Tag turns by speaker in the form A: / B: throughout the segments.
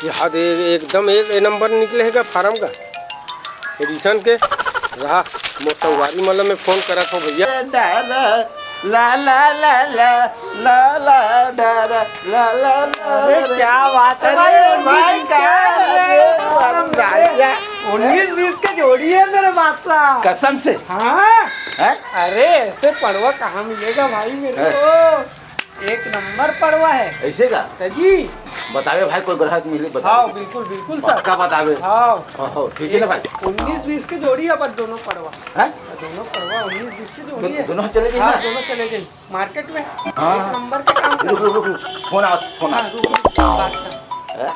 A: यहाँ एकदम एक नंबर निकले है फार्म का एडिशन के रहा मोटवारी मतलब में फोन करा था भैया
B: ला ला ला ला ला ला ला ला ला
C: क्या बात है
B: भाई क्या
C: 19-20 की जोड़ी है मेरे बादशाह
B: कसम से।
C: हाँ
B: है?
C: अरे ऐसे पड़वा कहाँ मिलेगा भाई मेरे को। एक नंबर पड़वा है
B: ऐसे का
C: जी।
B: बतावे भाई कोई ग्राहक मिले
C: हाँ
B: बताओ।
C: बिल्कुल बिल्कुल सर
B: पक्का बतावे।
C: हाँ
B: ठीक है ना भाई।
C: 19-20 की जोड़ी है पर दोनों पड़वा
B: हैं?
C: दोनों पड़वा 19-20 की जोड़ी है।
B: दोनों चले गए
C: हाँ
B: ना?
C: दोनों चले गई मार्केट में।
B: हाँ।
C: एक नंबर का काम कर।
B: रुक फोन आओ फोन
C: हाँ,
B: आओ।
C: रुक, बात कर।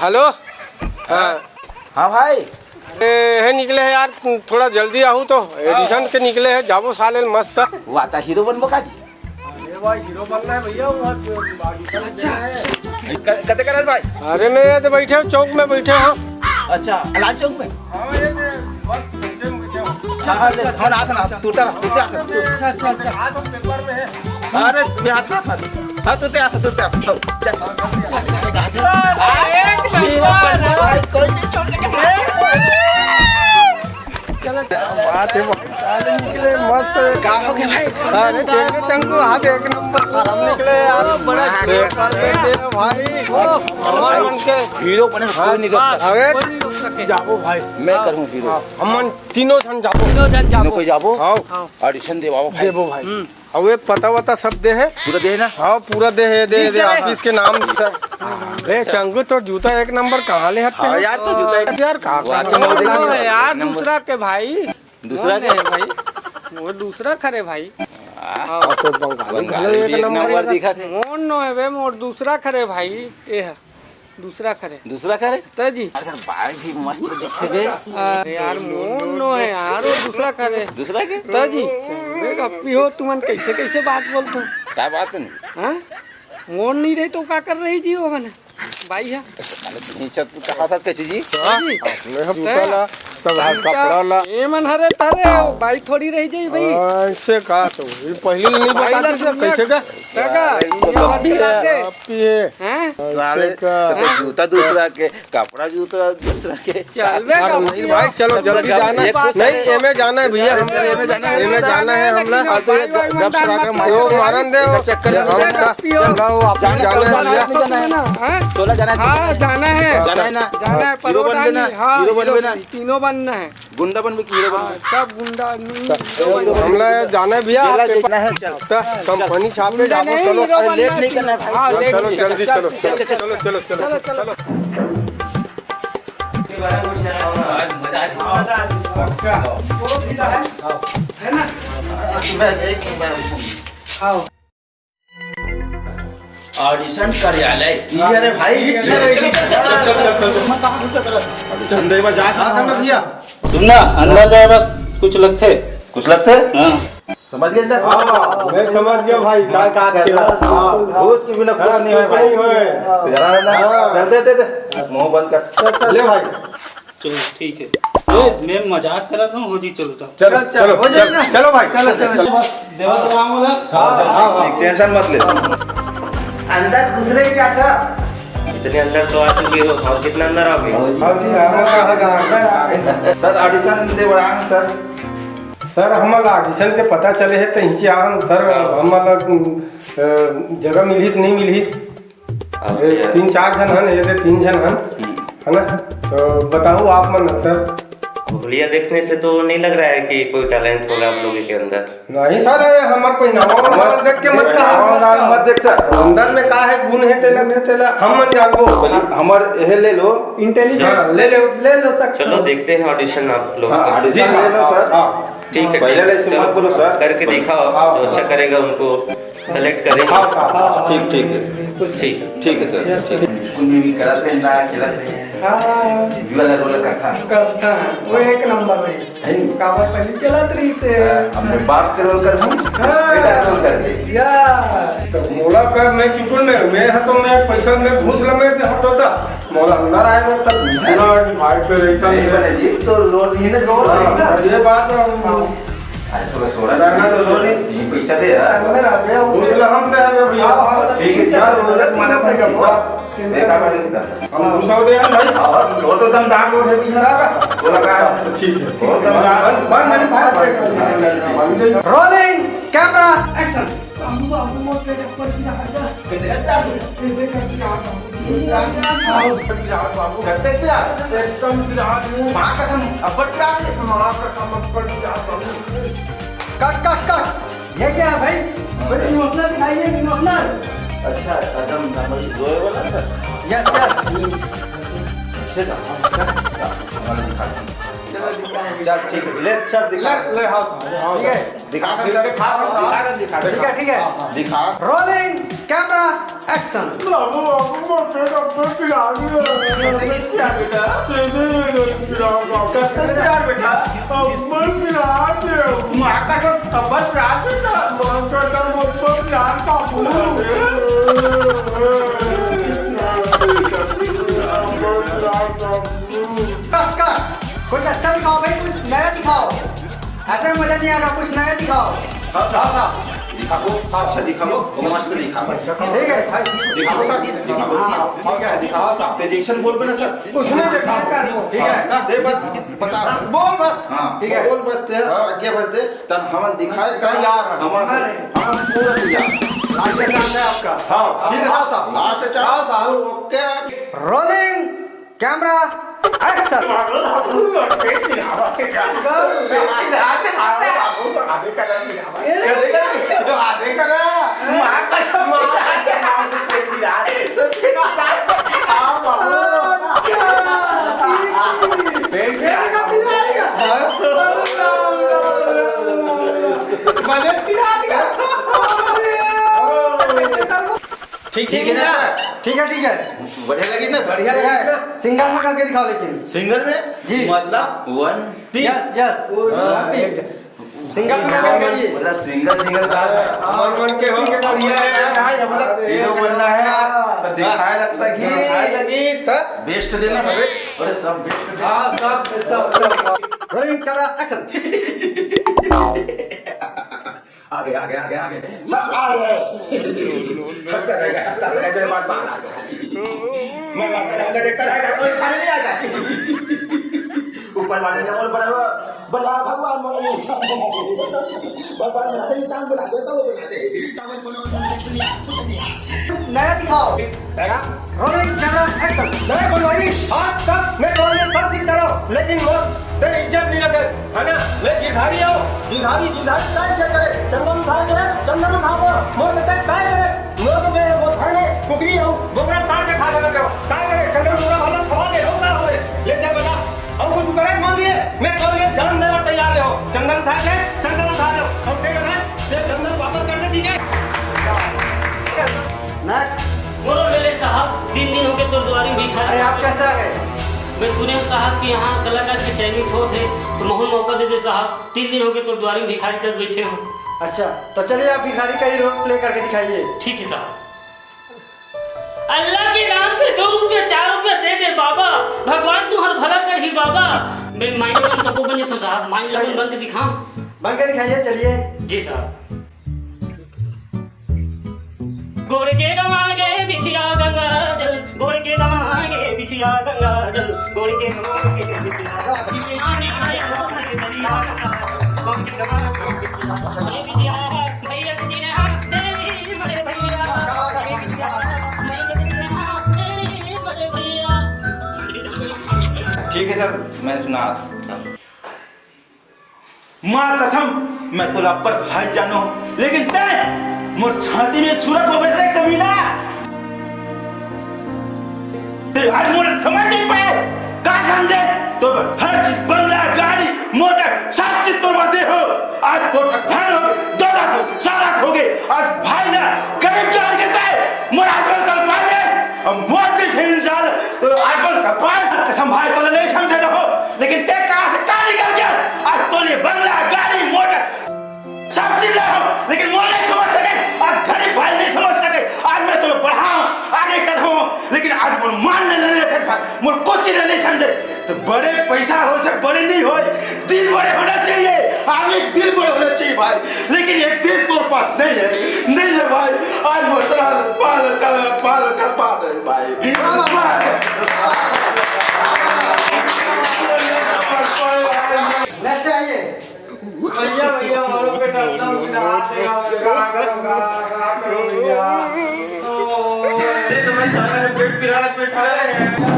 A: हेलो
B: हाँ भाई
A: है निकले है यार थोड़ा जल्दी आहू तो एडिशन के निकले है जाबो साले मस्त।
B: वो आता हीरो बनबो का जी।
A: अरे भाई हीरो बनना है भैया
B: कते करत भाई।
A: अरे मैं ये तो बैठे हूँ चौक में बैठे हूँ।
B: अच्छा लाल चौक में।
A: हाँ ये बस बैठे हूँ।
B: हाँ ले फोन आता ना टूटा
A: आज हम पेपर में है।
B: अरे मैं हाथ हाँ टूटे आता
A: बात है निकले मस्त
B: का हो गया भाई।
A: अरे तेरे चंगू हाथ एक नंबर फार्म निकले यार बड़ा पेपर में दे भाई हमारे मन के
B: हीरो बने कोई नहीं रोक सकता।
A: अरे जाबो भाई
B: मैं करूँ हीरो।
A: हमन तीनों जन जाबो
B: तीनों कोई जाबो
A: हाँ
B: ऑडिशन देवाओ भाई।
A: देबो भाई अब ये पता वता सब दे है
B: पूरा दे ना।
A: हाँ पूरा दे ऑफिस के नाम अरे चंगू तो जूता एक नंबर कहाँ ले हटते
B: हाँ यार तो जूता एक
A: यार
C: वो है यार दूसरा के भाई
B: दूसरा
C: के है भाई वो दूसरा खरे भाई।
A: तो बंगाली एक नंबर
B: दिखा थे।
C: मोर नो है बे मोर दूसरा खरे भाई ये है दूसरा खरे
B: दूसरा करे
C: तो जी।
B: अरे भाई भी मस्त दिखते बे।
C: अरे यार मोर नो है यार वो दूसरा खरे
B: दूसरा के
C: तो जी। गप्पी हो तुमन कैसे कैसे बात बोलते हो
B: क्या बात नहीं।
C: हाँ मोर नहीं रही तो क्या कर रही जी वो मैंने भाई है
B: नहीं सब कहा था कैसे जी।
A: जूता ला तब कपड़ा ला
C: ये मन हरे तारे भाई थोड़ी रह जाई भाई
A: ऐसे का तो ये पहले नहीं बताते थे कैसे का
C: हैं
B: साले तो जूता दूसरा के कपड़ा जूता दूसरा के।
C: चल बे
A: भाई चलो जल्दी जाना है नहीं एमे जाना है भैया
B: एमे
A: जाना है हमला
B: जब सरा का
A: वो मारन दे चक्कर हम का जाना है भैया
B: तोला जाना है।
C: हाँ जाना है
B: ना
C: जाना है
B: हीरो बन ना हीरो बन ना
C: तीनों बनना है
B: गुंडा बन की हीरो बन
C: सब गुंडा
A: हमला जाना है भैया
B: है।
A: कंपनी छापे जाओ चलो
B: लेट नहीं करना है भाई।
A: चलो जल्दी चलो चलो चलो चलो
B: ऑडिशन कार्यालय अरे भाई चंदे में जा
A: भैया
D: तुम ना अंदर जाए बस कुछ लगते हाँ
B: समझ गए ना।
A: मैं समझ गया भाई क्या कहा
B: उसके बिना कुछ नहीं है भाई। जरा ना चल दे मुंह बंद कर
A: ले भाई
D: चलो ठीक है मैं मजाक कर रहा हूँ हो जी चलो
A: चलो भाई चलो
D: बस देवा राम वाला
B: टेंशन मत ले। अंदर दूसरे क्या सर
E: इतने अंदर तो आ चुके हो और कितना अंदर आओगे।
B: सर ऑडिशन दे बड़ा
A: सर हमारा ऑडिशन के पता चले है तो नीचे हम सर हमारा जगह मिली नहीं मिली 3-4 जन हन ये 3 जन हन है ना तो बताओ आप मन सर।
E: हुलिया देखने से तो नहीं लग रहा है कि कोई टैलेंट होगा आप लोगों के अंदर।
A: नहीं सर हमारे कोई नाम देख के मत
B: मत देख सर
A: अंदर में का है गुण है तेला हम मन जानबो
B: हमर यह ले लो
A: इंटेलिजेंट ले लो सर।
E: चलो देखते हैं ऑडिशन आप लोग
B: ऑडिशन ले लो सर।
E: ठीक है
B: पहले ऐसे मत बोलो सर
E: करके दिखाओ जो अच्छा करेगा उनको सेलेक्ट करेंगे।
B: ठीक है सर। उन्हें भी करा थे ना खिला थे वाला रोल करता
C: वो एक नंबर में कावर पहले चलत रही थे
B: हमने बात के रोल कर हम रोल करके
C: या
A: तो मोला कर मैं चुकुल में मैं तो मैं पैसा में घूस लगे थे हटो था मोला अंदर आए मैं तब पूरा भाई पे ऐसा नहीं
B: बने जी तो रोल ही ना रोल
A: ये बात
B: अरे तो सोना करना तो लो रे ये पैसा दे यार
A: घूस ला हम दे हमें भैया
B: ठीक है यार बोलत माना था क्या देखा मैंने दिखा
A: हम घूसा दे हम भाई
B: और लो तो दम दाग उठे भी है बोला का
A: तो ठीक है
B: और दम दाग
A: बंद नहीं भाई बंद जाइए
C: रोलिंग कैमरा एक्शन
B: करते क्या
A: एकदम पिराज
B: मां कसम अब्बट क्या है
A: मां कसम अब्बट पिराज
C: कट कट कट ये क्या है भाई कोई इमोशनल दिखाइए इमोशनल
B: अच्छा कदम नंबर 2 वाला सर
C: यस यस
B: से वाला दिखा चल ठीक है ले सब दिखा
A: ले हां
C: ठीक है
B: दिखा
A: दिखा
B: दिखा
C: ठीक है ठीक है
B: दिखा
C: रोलिंग कैमरा एक्शन
A: बाबू बाबू मोटे अब्बट पिराज
B: क्या बेटा
A: करते प्यार बेटा अब्बट पिराज
B: मां कसम अब्बट रात बेटा
A: मां कसम अब्बट पिराज बाबू
C: कट कट कुछ अच्छा दिखाओ भाई कुछ नया दिखाओ ऐसे में मजा नहीं आएगा कुछ नया दिखाओ
B: दिखाओ अच्छा दिखाओ मस्त दिखाओ
C: ठीक है भाई
B: दिखाओ सर दिखाओ तेजीशन बोल बना सर
A: कुछ नहीं देखा
C: ठीक है
B: दे बता
A: बोल बस
B: हाँ
C: ठीक है।
B: बोल बस तेरा आज्ञा बस दे तन हम दिखाए का
A: यार
B: हम पूरा दिया
C: लास्ट चांस है आपका
B: हाँ ठीक है
A: हाँ, साहब।
B: लास्ट
A: हाँ,
B: चांस
A: साहब।
B: ओके
C: रोलिंग कैमरा एक्शन
B: ठीक है ना
C: ठीक है ठीक है
B: बढ़िया लगी ना
C: बढ़िया लगा है सिंगल में करके दिखाओ लेकिन
B: सिंगल में
C: जी।
B: मतलब वन
C: यस यस सिंगल में करके दिखाइए
B: मतलब सिंगल का
A: हमार मन के होंगे बढ़िया है
B: मतलब हीरो बनना है तो दिखाए लगता कि
A: लगी त
B: बेस्ट देना है अरे सब बेस्ट
A: हां सब
C: रोलिंग कैमरा एक्शन
B: आगे आगे आगे आगे जय बात मैं माता रंगा देखता रहेगा कोई खाने नहीं आएगा ऊपर वाले ने बोल बड़ा भगवान बोले भगवान बना दे इंसान बना दे सब बना दे तब को
C: नया दिखाओ रोलिंग कैमरा एक्शन
A: नहीं बनवाई आज तक मैं बोल सब चीज करो लेकिन वो तेरी इज्जत नहीं रखे है ना मैं गिरधारी आओ गिरधारी काय क्या करे चंदन उठा दे मोर तक काय करे मोर तो मैं वो फाड़े कुकरी हो बोकरा काट के खा लेना करो काय करे चंदन पूरा भला खवा दे होगा होए ये क्या बता और कुछ करे मान लिए मैं बोल ये जान देना तैयार हो चंदन उठा लो और क्या करना ये चंदन वापस करने दीजिए
C: नेक्स्ट
F: मोरो लेले साहब 3 दिन हो गए तो द्वारी भी खा
C: अरे आप कैसे आ गए
F: मैं सुने साहब कि यहाँ कलाकार के चयनित हो थे तो माहौल मौका दे दे साहब 3 दिन हो गए तो द्वारी भिखारी कर बैठे हो
C: अच्छा तो चलिए आप भिखारी का ही रोल प्ले करके दिखाइए
F: ठीक है साहब अल्लाह के नाम पे 2 रुपया 4 रुपया दे दे बाबा भगवान तू हर भला कर ही बाबा मैं माइंड बन तो को बने तो साहब माइंड लगन बन के दिखाऊं
C: बन के दिखाइए चलिए
F: जी साहब गोड़ के गवागे बिछिया गंगा जल गोड़ के गवागे बिछिया गंगा जल गोड़ के गवागे बिछिया दरिया गोड़ के गवागे बिछिया भैया जी ने तेरे बड़े भैया बिछिया मैं तेरे बड़े भैया
B: ठीक है सर मैं सुना मां कसम मैं तो पर भाई जानो लेकिन तय मोर छाती में छुरा को बेच रहे कमीना ते आज मोर समझ नहीं पाए का समझे तो हर चीज बंगला गाड़ी मोटर सब चीज तो दे हो आज तो धन हो दौलत हो सारा हो गए आज भाई ना गरीब जान के तय मोर आजकल कल पाए और मोर जैसे इंसान तो आजकल का पाए कसम भाई तो नहीं समझे रहो लेकिन ते कहां से कहां निकल गया आज तो ये बंगला गाड़ी मोटर सब चीज ले हो लेकिन मोर नहीं समझ सके आज गरीब भाई नहीं समझ सके आज मैं तुम्हें बढ़ाऊं आगे करूं लेकिन आज मोर मान नहीं कर पा मोर कुछ नहीं समझे तो बड़े पैसा हो से बड़े नहीं हो दिल बड़े होना चाहिए आदमी के दिल बड़े होना चाहिए भाई, लेकिन ये दिल तोर पास नहीं है भाई। आज मोहतरा पाल कर भाई।
C: नेक्स्ट आइए
A: भैया औरों पे डरता हूँ, हाथ देगा करो भैया।
E: इस समय सारा पेट पिरा है।